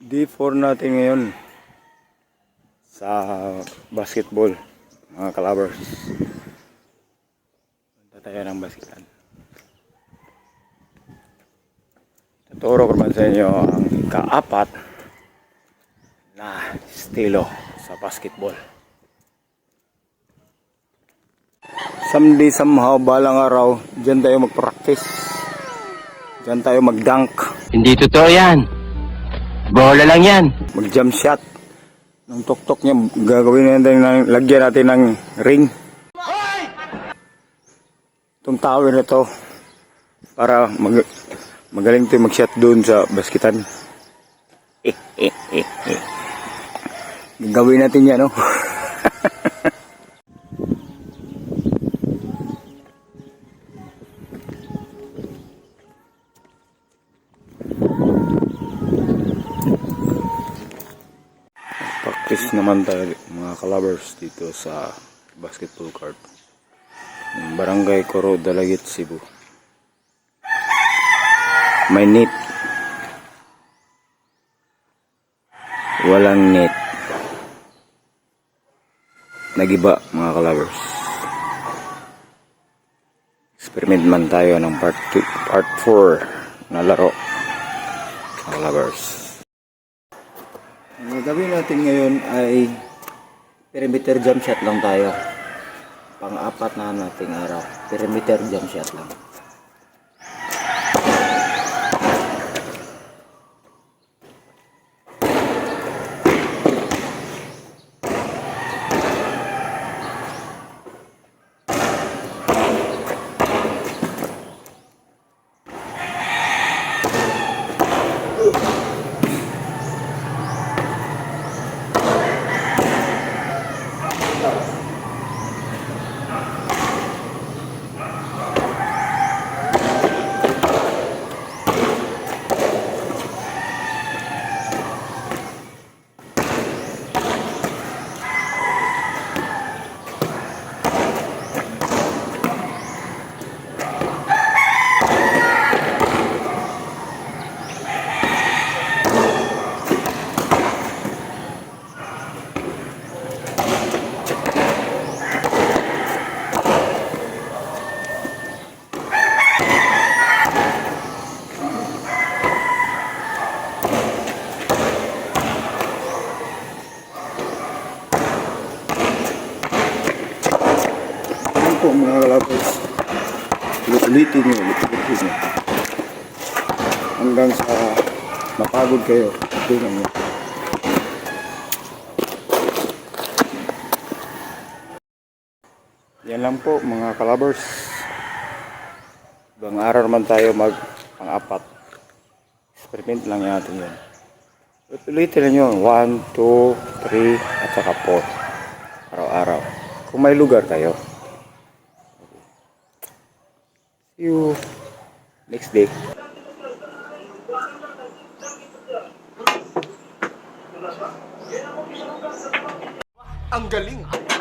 D4 natin ngayon sa basketball, mga kalabers. Punta tayo ng basketan. Tuturo ko naman sa inyo ang kaapat na estilo sa basketball. Someday, somehow, balang araw, dyan tayo mag-practice. Dyan tayo mag-dunk. Hindi totoo yan. Bola lang yan. Mag-jump shot. Nung tok-tok niya, gagawin natin, lagyan natin ng ring. Itong tower na to, para magaling tayo mag-shot doon sa basketan. Gagawin natin yan, no? Practice naman tayo mga kalabers dito sa basketball court ng Barangay Coro, Dalagit, Cebu. May net, walang net, nagiba mga kalabers. Experiment man tayo ng part 4 na laro mga kalabers. Ang gagawin natin ngayon ay perimeter jump shot lang tayo. Pang-apat na nating araw. Perimeter jump shot lang. Po mga kalabers, ulitin nyo hanggang sa mapagod kayo. Tingnan nyo. Yan lang po mga kalabers. Ibang araw naman tayo pang-apat. Experiment lang natin yan. Ulitin nyo 1, 2, 3 at saka 4 araw-araw kung may lugar kayo. See you next day. Ang galing!